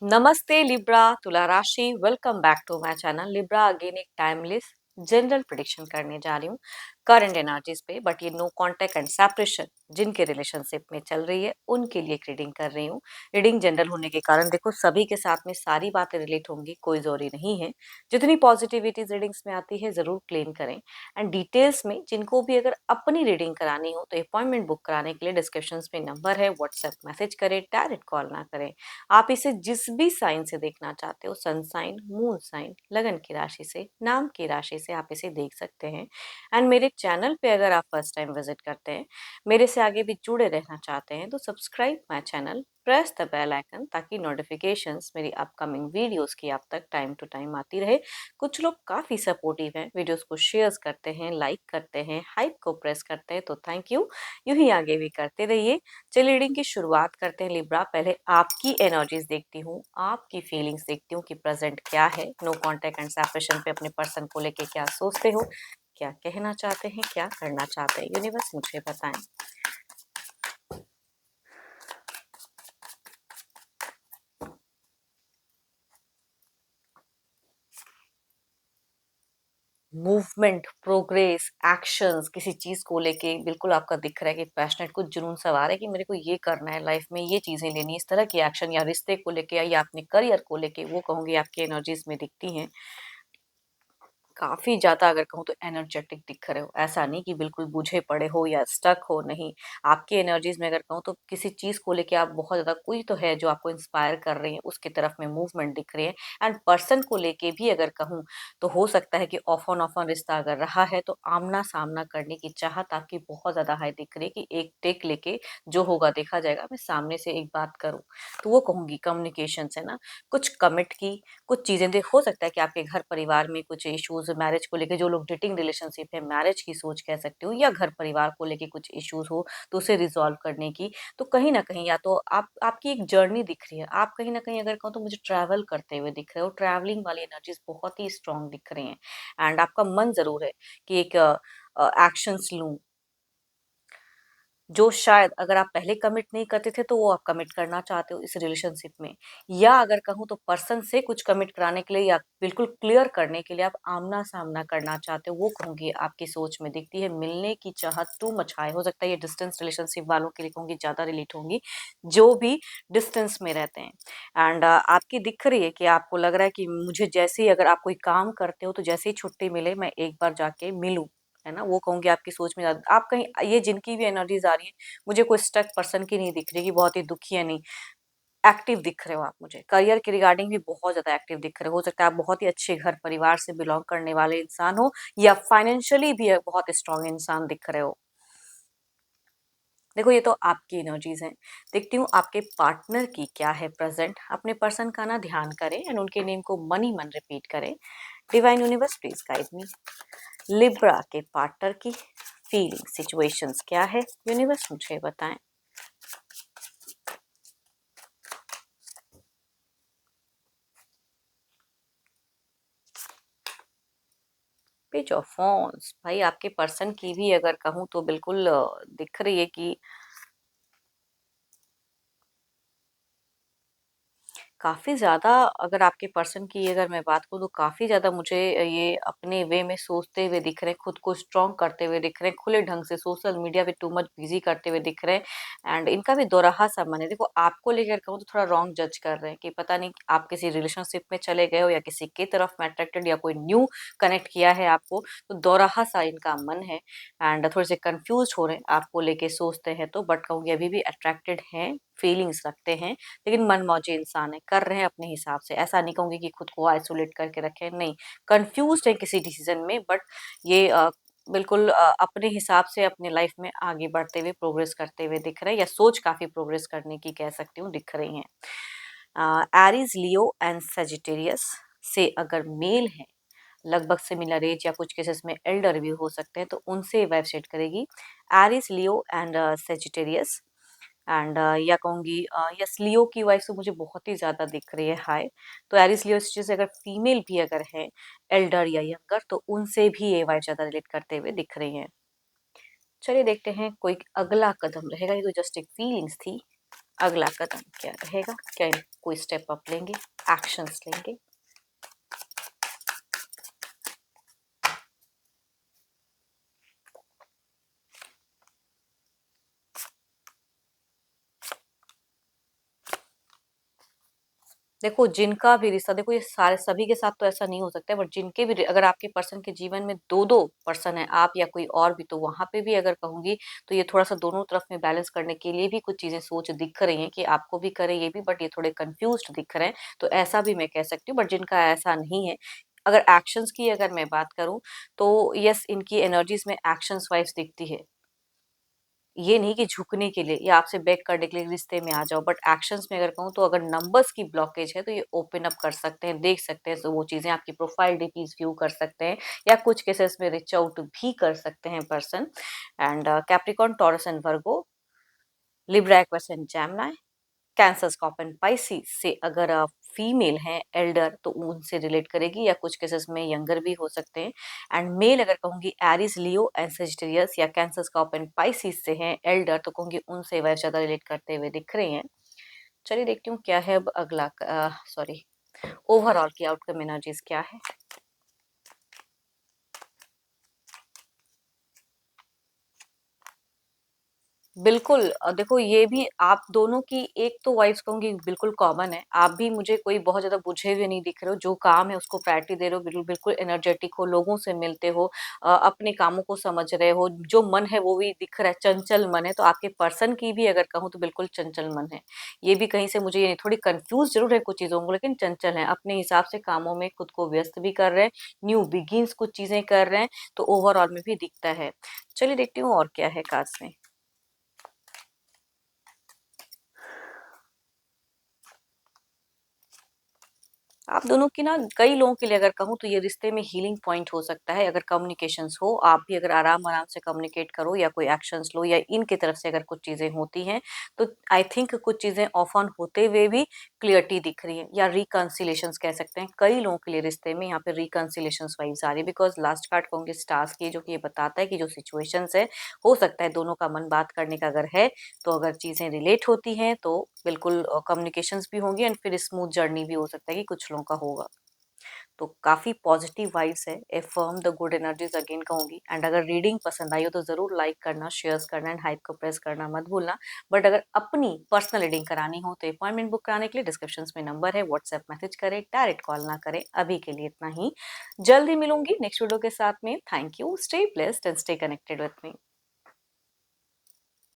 नमस्ते लिब्रा तुला राशि welcome back to my channel Libra. Again एक टाइमलेस जनरल प्रिडिक्शन करने जा रही हूँ करंट एनर्जीज पे, बट ये नो कांटेक्ट एंड सेपरेशन जिनके रिलेशनशिप में चल रही है उनके लिए रीडिंग कर रही हूँ। रीडिंग जनरल होने के कारण देखो सभी के साथ में सारी बातें रिलेट होंगी, कोई जरूरी नहीं है। जितनी पॉजिटिविटी रीडिंग्स में आती है जरूर क्लेम करें। एंड डिटेल्स में जिनको भी अगर अपनी रीडिंग करानी हो तो अपॉइंटमेंट बुक कराने के लिए डिस्क्रिप्शन में नंबर है, व्हाट्सएप मैसेज करें, डायरेक्ट कॉल ना करें। आप इसे जिस भी साइन से देखना चाहते हो, सन साइन, मून साइन, लगन की राशि से, नाम की राशि से आप इसे देख सकते हैं। एंड मेरे चैनल पे अगर आप फर्स्ट टाइम विजिट करते हैं, मेरे से आगे भी जुड़े रहना चाहते हैं तो subscribe my channel, press the bell icon ताकि नोटिफिकेशंस मेरी अपकमिंग वीडियोस की आप तक टाइम टू टाइम आती रहे। कुछ लोग काफ़ी सपोर्टिव हैं, वीडियोस को शेयर करते हैं, लाइक करते हैं, हाइप को प्रेस करते हैं, तो थैंक यू। यूं ही आगे भी करते रहिए। चलिए रीडिंग की शुरुआत करते हैं लिब्रा। पहले आपकी एनर्जीज देखती हूँ, आपकी फीलिंग्स देखती हूँ कि प्रेजेंट क्या है। नो कांटेक्ट एंड सेपरेशन पे अपने पर्सन को लेके क्या सोचते हो, क्या कहना चाहते हैं, क्या करना चाहते हैं, यूनिवर्स मुझे बताएं। मूवमेंट, प्रोग्रेस, एक्शंस, किसी चीज को लेके बिल्कुल आपका दिख रहा है कि पैशनेट, कुछ जुनून सवार है कि मेरे को ये करना है लाइफ में, ये चीजें लेनी, इस तरह की एक्शन या रिश्ते को लेके या अपने करियर को लेके, वो कहूंगी आपकी एनर्जीज में दिखती हैं। काफ़ी ज़्यादा अगर कहूँ तो एनर्जेटिक दिख रहे हो, ऐसा नहीं कि बिल्कुल बूझे पड़े हो या स्टक हो, नहीं। आपकी एनर्जीज में अगर कहूँ तो किसी चीज़ को लेके आप बहुत ज़्यादा, कोई तो है जो आपको इंस्पायर कर रही है, उसकी तरफ में मूवमेंट दिख रही है। एंड पर्सन को लेके भी अगर कहूँ तो हो सकता है कि ऑफ ऑन रिश्ता अगर रहा है तो आमना सामना करने की चाहत आपकी बहुत ज़्यादा हाई दिख रही है कि एक टेक लेके जो होगा देखा जाएगा, मैं सामने से एक बात करूँ तो वो कहूँगी कम्युनिकेशन है ना। कुछ कमिट की, कुछ चीज़ें देख, हो सकता है कि आपके घर परिवार में कुछ इश्यूज, मैरिज को लेके जो लोग डेटिंग रिलेशनशिप है, मैरिज की सोच कह सकते हो, या घर परिवार को लेके कुछ इश्यूज हो तो उसे रिजॉल्व करने की। तो कहीं ना कहीं या तो आपकी एक जर्नी दिख रही है, आप कहीं ना कहीं अगर कहूँ तो मुझे ट्रैवल करते हुए दिख रहे हो, ट्रैवलिंग वाली एनर्जीज बहुत ही स्ट्रांग दिख रही हैं। एंड आपका मन जरूर है कि एक एक्शंस लूं, जो शायद अगर आप पहले कमिट नहीं करते थे तो वो आप कमिट करना चाहते हो इस रिलेशनशिप में। या अगर कहूँ तो पर्सन से कुछ कमिट कराने के लिए या बिल्कुल क्लियर करने के लिए आप आमना सामना करना चाहते हो, वो कहूंगी आपकी सोच में दिखती है। मिलने की चाहत टू मच हाई, हो सकता है ये डिस्टेंस रिलेशनशिप वालों के लिए कहूंगी ज्यादा रिलेट होंगी, जो भी डिस्टेंस में रहते हैं। एंड आपकी दिख रही है कि आपको लग रहा है कि मुझे जैसे ही अगर आप कोई काम करते हो तो जैसे ही छुट्टी मिले मैं एक बार जाके मिलूं, है ना। वो कहूंगी आपकी सोच में आप कहीं, ये जिनकी भी एनर्जीज आ रही है, मुझे कोई स्टक पर्सन की नहीं दिख रही कि बहुत ही दुखी है, नहीं। एक्टिव दिख रहे हो आप मुझे, करियर के रिगार्डिंग भी बहुत ज्यादा एक्टिव दिख रहे हो सकता है आप बहुत ही अच्छे घर परिवार से बिलोंग करने वाले इंसान हो, या फाइनेंशियली भी बहुत स्ट्रांग इंसान दिख रहे हो। देखो ये तो आपकी एनर्जीज हैं। देखती हूँ आपके पार्टनर की क्या है प्रेजेंट। अपने पर्सन का ना ध्यान करें एंड उनके नेम को मन ही मन रिपीट करें। Divine universe please guide me. Libra के पार्टनर की फीलिंग सिचुएशंस क्या है, यूनिवर्स मुझे बताएं। पेज ऑफ wands, भाई आपके पर्सन की भी अगर कहूँ तो बिल्कुल दिख रही है कि काफ़ी ज़्यादा, अगर आपके पर्सन की अगर मैं बात करूँ तो काफ़ी ज़्यादा मुझे ये अपने वे में सोचते हुए दिख रहे हैं, खुद को स्ट्रॉन्ग करते हुए दिख रहे हैं, खुले ढंग से सोशल मीडिया पे टू मच बिजी करते हुए दिख रहे हैं। एंड इनका भी दोराहा सा मन है। देखो आपको लेकर कहूँ तो थोड़ा रॉन्ग जज कर रहे हैं कि पता नहीं आप किसी रिलेशनशिप में चले गए हो या किसी की तरफ में अट्रैक्टेड या कोई न्यू कनेक्ट किया है आपको, तो दोराहा सा इनका मन है। एंड थोड़े से कंफ्यूज हो रहे हैं आपको लेके सोचते हैं तो, बट कहूँगी अभी भी अट्रैक्टेड हैं, फीलिंग्स रखते हैं, लेकिन मनमौजी इंसान है, कर रहे हैं अपने हिसाब से। ऐसा नहीं कहूंगी कि खुद को आइसोलेट करके रखे, नहीं। कंफ्यूज है किसी डिसीजन में, बट ये बिल्कुल अपने हिसाब से अपने लाइफ में आगे बढ़ते हुए, प्रोग्रेस करते हुए दिख रहे हैं, या सोच काफी प्रोग्रेस करने की कह सकती हूँ दिख रही हैं। एरीज, लियो एंड सेजिटेरियस से अगर मेल है, लगभग सिमिलर एज या कुछ केसेस में एल्डर भी हो सकते हैं, तो उनसे वाइब सेट करेगी। Aries, Leo and Sagittarius. And या कहूँगी यस, लियो की वाइफ तो मुझे बहुत ही ज़्यादा दिख रही है हाई। तो एरिस लियो से अगर फीमेल भी अगर है, एल्डर या यंगर, तो उनसे भी ये वाइफ ज़्यादा रिलेट करते हुए दिख रही हैं। चलिए देखते हैं कोई अगला कदम रहेगा, ये तो जस्ट एक फीलिंग्स थी। अगला कदम क्या रहेगा, क्या कोई स्टेप अप लेंगे, एक्शंस लेंगे? देखो जिनका भी रिश्ता, देखो ये सारे सभी के साथ तो ऐसा नहीं हो सकता है, बट जिनके भी अगर आपके पर्सन के जीवन में दो दो पर्सन है, आप या कोई और भी, तो वहां पे भी अगर कहूंगी तो ये थोड़ा सा दोनों तरफ में बैलेंस करने के लिए भी कुछ चीजें सोच दिख रही हैं कि आपको भी करे ये भी, बट ये थोड़े कंफ्यूज्ड दिख रहे हैं, तो ऐसा भी मैं कह सकती हूँ। बट जिनका ऐसा नहीं है, अगर एक्शंस की अगर मैं बात करूं तो यस, इनकी एनर्जीज में एक्शंस वाइज दिखती है। ये नहीं कि झुकने के लिए या आपसे बेग करने के लिए रिश्ते में आ जाओ, बट एक्शंस में अगर कहूँ तो अगर नंबर्स की ब्लॉकेज है तो ये ओपन अप कर सकते हैं, देख सकते हैं, तो वो चीजें आपकी प्रोफाइल डीपीज व्यू कर सकते हैं, या कुछ केसेस में रिच आउट भी कर सकते हैं person. And Capricorn, taurus and Virgo, Libra, Aquarius and Gemini, cancer, scorpion, Pisces से अगर आप फीमेल हैं एल्डर तो उनसे रिलेट करेगी, या कुछ केसेस में यंगर भी हो सकते हैं। एंड मेल अगर कहूंगी एरिस, लियो एंड सेजिटेरियस या कैंसर, स्कॉर्पियन, पाइसिस से हैं एल्डर, तो कहूंगी उनसे वह ज्यादा रिलेट करते हुए दिख रहे हैं। चलिए देखती हूँ क्या है अब अगला, सॉरी, ओवरऑल की आउटकम एनर्जीज क्या है। बिल्कुल, देखो ये भी आप दोनों की एक तो वाइफ़्स कहूँगी बिल्कुल कॉमन है। आप भी मुझे कोई बहुत ज़्यादा बुझे हुए नहीं दिख रहे हो, जो काम है उसको प्रायोरिटी दे रहे हो, बिल्कुल एनर्जेटिक हो, लोगों से मिलते हो, अपने कामों को समझ रहे हो, जो मन है वो भी दिख रहा है, चंचल मन है, तो आपके पर्सन की भी अगर कहूँ तो बिल्कुल चंचल मन है। ये भी कहीं से मुझे ये थोड़ी कन्फ्यूज़ ज़रूर है कुछ चीज़ों को, लेकिन चंचल हैं, अपने हिसाब से कामों में खुद को व्यस्त भी कर रहे हैं, न्यू बिगिन्स कुछ चीज़ें कर रहे हैं, तो ओवरऑल में भी दिखता है। चलिए देखती हूँ और क्या है कार्ड्स में। आप दोनों की ना कई लोगों के लिए अगर कहूँ तो ये रिश्ते में हीलिंग पॉइंट हो सकता है, अगर कम्युनिकेशंस हो, आप भी अगर आराम-आराम से कम्युनिकेट करो या कोई एक्शंस लो, या इनकी तरफ से अगर कुछ चीज़ें होती हैं, तो आई थिंक कुछ चीज़ें ऑफ ऑन होते हुए भी क्लियरिटी दिख रही है, या रिकंसिलिएशंस कह सकते हैं। कई लोगों के लिए रिश्ते में यहाँ पे रिकंसिलिएशंस वाइब्स आ रही है, बिकॉज़ लास्ट कार्ड कहूँगी स्टार्स की, जो कि ये बताता है कि जो सिचुएशंस है, हो सकता है दोनों का मन बात करने का अगर है, तो अगर चीज़ें रिलेट होती हैं तो बिल्कुल कम्युनिकेशंस भी होंगी, एंड फिर स्मूथ जर्नी भी हो सकता है कि कुछ लोगों का होगा। तो काफ़ी पॉजिटिव वाइब्स है, affirm the good energies again कहूँगी। एंड अगर रीडिंग पसंद आई हो तो ज़रूर लाइक करना, शेयर्स करना एंड हाइप को प्रेस करना मत भूलना। बट अगर अपनी पर्सनल रीडिंग करानी हो तो अपॉइंटमेंट बुक कराने के लिए डिस्क्रिप्शन में नंबर है, व्हाट्सएप मैसेज करें, डायरेक्ट कॉल ना करें। अभी के लिए इतना ही, जल्दी मिलूंगी नेक्स्ट वीडियो के साथ में। Thank you, stay blessed and stay connected with me.